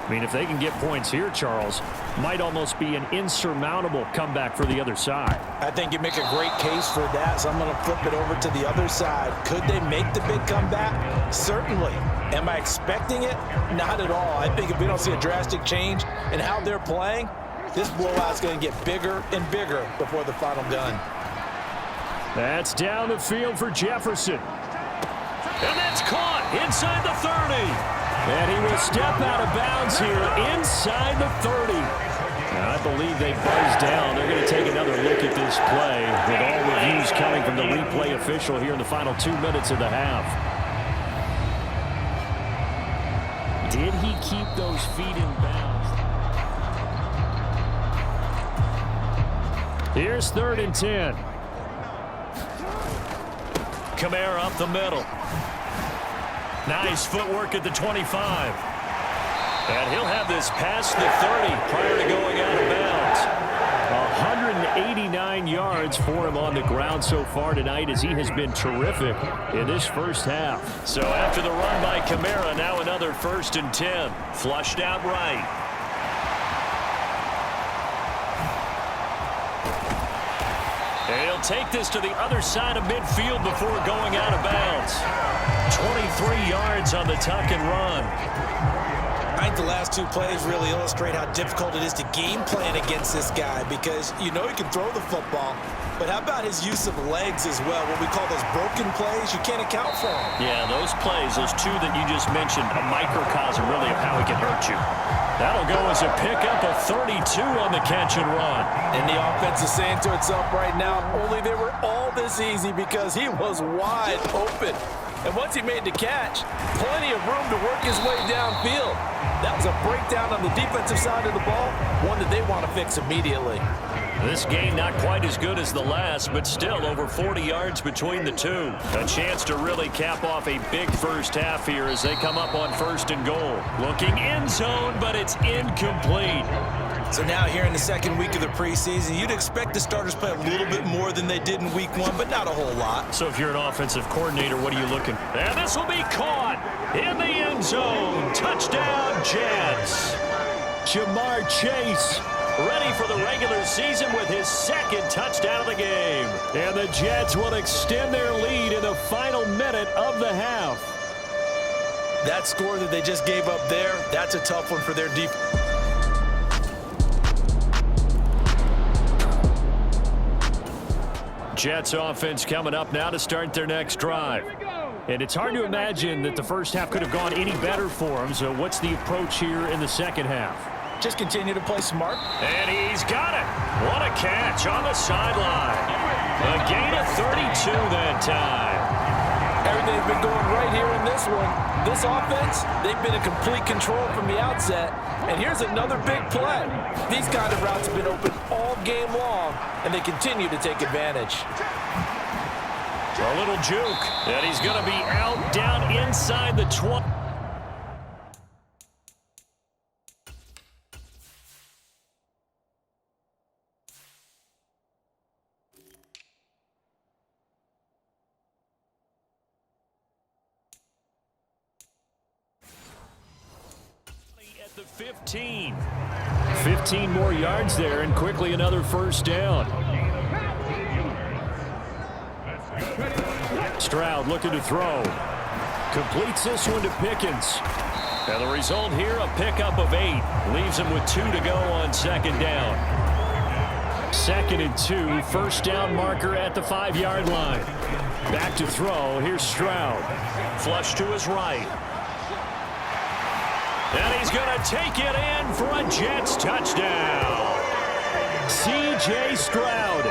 I mean, if they can get points here, Charles, might almost be an insurmountable comeback for the other side. I think you make a great case for that, so I'm going to flip it over to the other side. Could they make the big comeback? Certainly. Am I expecting it? Not at all. I think if we don't see a drastic change in how they're playing, this blowout is going to get bigger and bigger before the final gun. That's down the field for Jefferson. And that's caught inside the 30. And he will step out of bounds here inside the 30. And I believe they buzzed down. They're going to take another look at this play with all reviews coming from the replay official here in the final 2 minutes of the half. Did he keep those feet in bounds? Here's 3rd and 10. Kamara up the middle. Nice footwork at the 25. And he'll have this past the 30 prior to going out of bounds. 189 yards for him on the ground so far tonight as he has been terrific in this first half. So after the run by Kamara, now another 1st and 10. Flushed out right. And he'll take this to the other side of midfield before going out of bounds. 23 yards on the tuck and run. I think the last 2 plays really illustrate how difficult it is to game plan against this guy because you know he can throw the football, but how about his use of legs as well? What we call those broken plays, you can't account for them. Yeah, those plays, those 2 that you just mentioned, a microcosm really of how he can hurt you. That'll go as a pickup of 32 on the catch and run. And the offense is saying to itself right now, only they were all this easy because he was wide open. And once he made the catch, plenty of room to work his way downfield. That was a breakdown on the defensive side of the ball, one that they want to fix immediately. This game not quite as good as the last, but still over 40 yards between the 2. A chance to really cap off a big first half here as they come up on 1st and goal. Looking end zone, but it's incomplete. So now here in the 2nd week of the preseason, you'd expect the starters play a little bit more than they did in week 1, but not a whole lot. So if you're an offensive coordinator, what are you looking for? And this will be caught in the end zone. Touchdown, Jets. Jamar Chase ready for the regular season with his 2nd touchdown of the game. And the Jets will extend their lead in the final minute of the half. That score that they just gave up there, that's a tough one for their defense. Jets offense coming up now to start their next drive. And it's hard to imagine that the first half could have gone any better for them. So what's the approach here in the 2nd half? Just continue to play smart. And he's got it. What a catch on the sideline. A gain of 32 that time. Everything's been going right here in this one. This offense, they've been in complete control from the outset. And here's another big play. These kind of routes have been open all game long, and they continue to take advantage. A little juke, and he's going to be out down inside the 20. The 15. 15 more yards there, and quickly another 1st down. Stroud looking to throw. Completes this one to Pickens. And the result here, a pickup of 8. Leaves him with 2 to go on 2nd down. 2nd and 2, 1st down marker at the 5-yard line. Back to throw, here's Stroud. Flush to his right. And he's going to take it in for a Jets touchdown. C.J. Stroud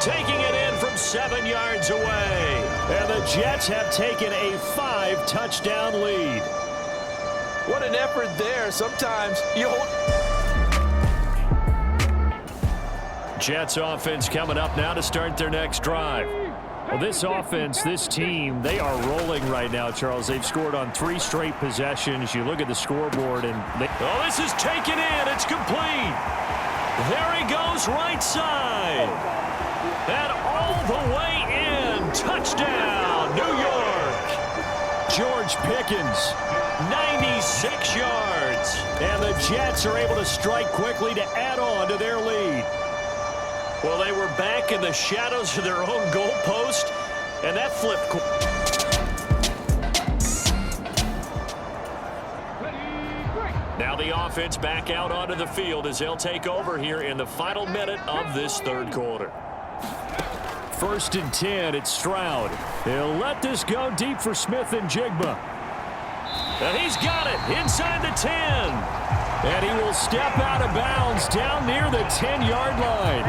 taking it in from 7 yards away. And the Jets have taken a 5-touchdown lead. What an effort there. Sometimes you hold. Jets offense coming up now to start their next drive. Well, this offense, this team, they are rolling right now, Charles. They've scored on 3 straight possessions. You look at the scoreboard, and oh, this is taken in. It's complete. There he goes, right side. And all the way in. Touchdown, New York. George Pickens, 96 yards. And the Jets are able to strike quickly to add on to their lead. Well, they were back in the shadows of their own goalpost, and that flipped. Now the offense back out onto the field as they'll take over here in the final minute of this third quarter. 1st and 10, it's Stroud. He'll let this go deep for Smith and Jigba. And he's got it inside the 10. And he will step out of bounds down near the 10-yard line.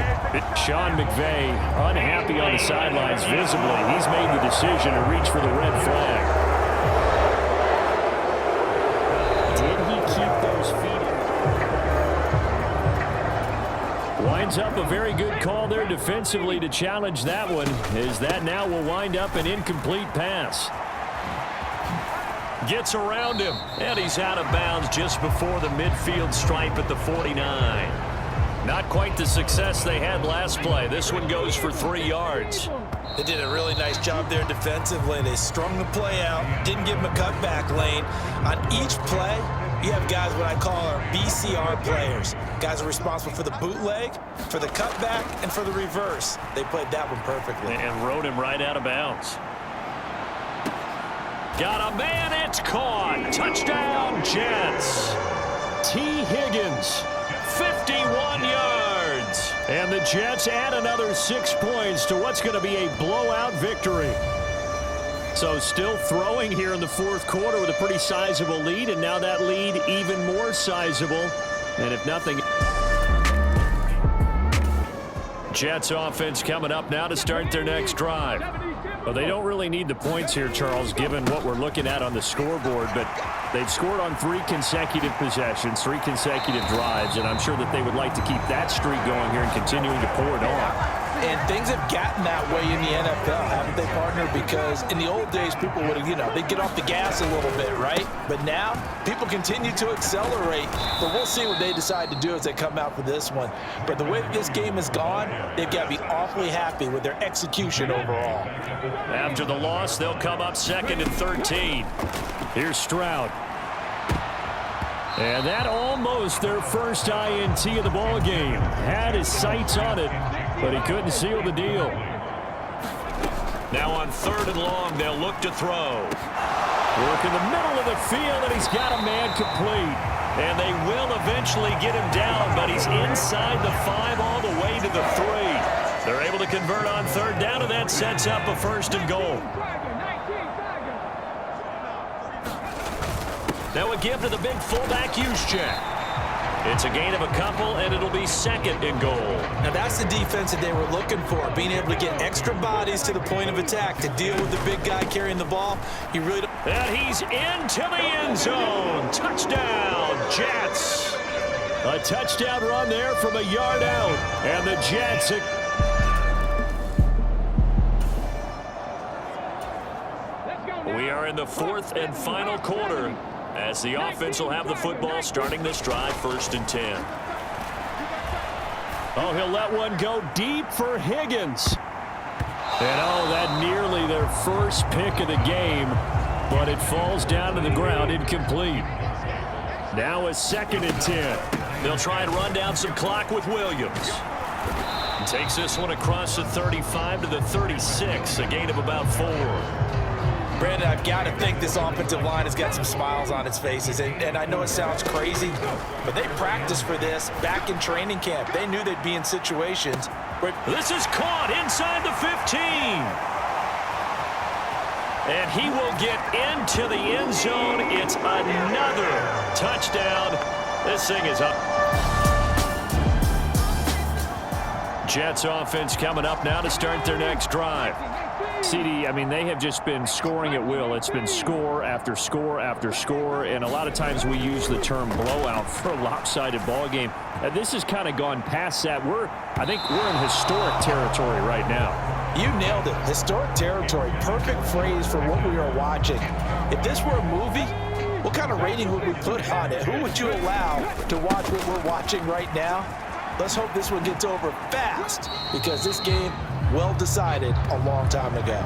Sean McVay unhappy on the sidelines visibly. He's made the decision to reach for the red flag. Did he keep those feet in? Winds up a very good call there defensively to challenge that one, as that now will wind up an incomplete pass. Gets around him, and he's out of bounds just before the midfield stripe at the 49. Not quite the success they had last play. This one goes for 3 yards. They did a really nice job there defensively. They strung the play out, didn't give him a cutback lane. On each play, you have guys what I call our BCR players. Guys are responsible for the bootleg, for the cutback, and for the reverse. They played that one perfectly. And rode him right out of bounds. Got a man, it's caught. Touchdown, Jets. T. Higgins, 51 yards. And the Jets add another 6 points to what's going to be a blowout victory. So still throwing here in the fourth quarter with a pretty sizable lead, and now that lead even more sizable. And if nothing... Jets offense coming up now to start their next drive. Well, they don't really need the points here, Charles, given what we're looking at on the scoreboard, but they've scored on 3 consecutive possessions, 3 consecutive drives, and I'm sure that they would like to keep that streak going here and continuing to pour it on. And things have gotten that way in the NFL, haven't they, partner? Because in the old days, people would, they'd get off the gas a little bit, right? But now, people continue to accelerate. But we'll see what they decide to do as they come out for this one. But the way this game has gone, they've got to be awfully happy with their execution overall. After the loss, they'll come up 2nd and 13. Here's Stroud. And that almost their first INT of the ball game. Had his sights on it, but he couldn't seal the deal. Now on 3rd and long, they'll look to throw. Work in the middle of the field, and he's got a man complete. And they will eventually get him down, but he's inside the 5 all the way to the 3. They're able to convert on 3rd down, and that sets up a 1st and goal. Now a give to the big fullback Juszczyk. It's a gain of a couple, and it'll be 2nd and goal. Now that's the defense that they were looking for, being able to get extra bodies to the point of attack to deal with the big guy carrying the ball. You really don't... And he's into the end zone. Touchdown, Jets. A touchdown run there from a yard out. And the Jets... We are in the 4th and final quarter as the offense will have the football starting this drive 1st and 10. Oh, he'll let one go deep for Higgins. And oh, that nearly their first pick of the game, but it falls down to the ground incomplete. Now a 2nd and 10. They'll try and run down some clock with Williams. Takes this one across the 35 to the 36, a gain of about 4. Brandon, I've got to think this offensive line has got some smiles on its faces. And I know it sounds crazy, but they practiced for this back in training camp. They knew they'd be in situations where... This is caught inside the 15. And he will get into the end zone. It's another touchdown. This thing is up. Jets offense coming up now to start their next drive. CD, I mean, they have just been scoring at will. It's been score after score after score, and a lot of times we use the term blowout for a lopsided ball game. This has kind of gone past that. I think we're in historic territory right now. You nailed it. Historic territory. Perfect phrase for what we are watching. If this were a movie, what kind of rating would we put on it? Who would you allow to watch what we're watching right now? Let's hope this one gets over fast, because this game well decided a long time ago.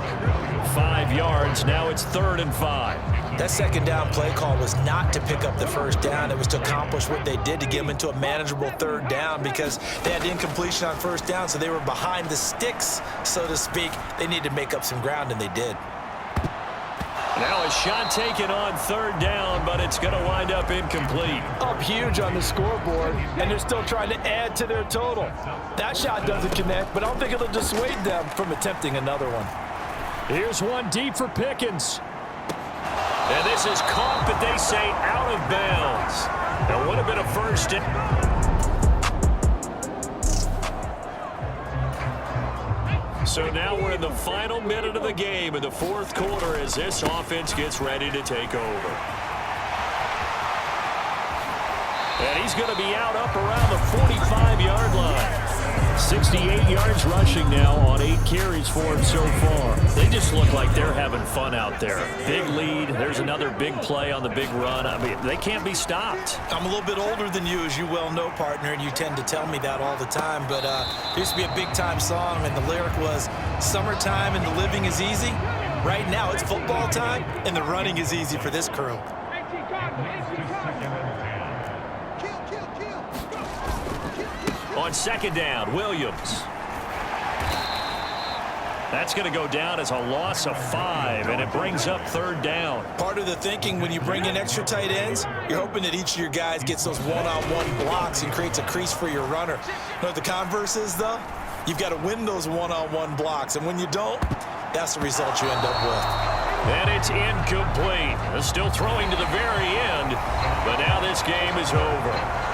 5 yards. Now it's 3rd and 5. That second down play call was not to pick up the first down. It was to accomplish what they did to get them into a manageable 3rd down because they had incompletion on first down, so they were behind the sticks, so to speak. They needed to make up some ground, and they did. Now a shot taken on 3rd down, but it's going to wind up incomplete. Up huge on the scoreboard, and they're still trying to add to their total. That shot doesn't connect, but I don't think it'll dissuade them from attempting another one. Here's one deep for Pickens. And this is caught, but they say out of bounds. That would have been a first down. So now we're in the final minute of the game in the 4th quarter as this offense gets ready to take over. And he's going to be out up around the 45-yard line. 68 yards rushing now on 8 carries for him so far. They just look like they're having fun out there. Big lead. There's another big play on the big run. I mean, they can't be stopped. I'm a little bit older than you, as you well know, partner, and you tend to tell me that all the time. But there used to be a big-time song, and the lyric was, "Summertime and the living is easy." Right now, it's football time, and the running is easy for this crew. On 2nd down, Williams. That's going to go down as a loss of 5, and it brings up 3rd down. Part of the thinking when you bring in extra tight ends, you're hoping that each of your guys gets those one-on-one blocks and creates a crease for your runner. You know what the converse is, though? You've got to win those one-on-one blocks, and when you don't, that's the result you end up with. And it's incomplete. Still throwing to the very end, but now this game is over.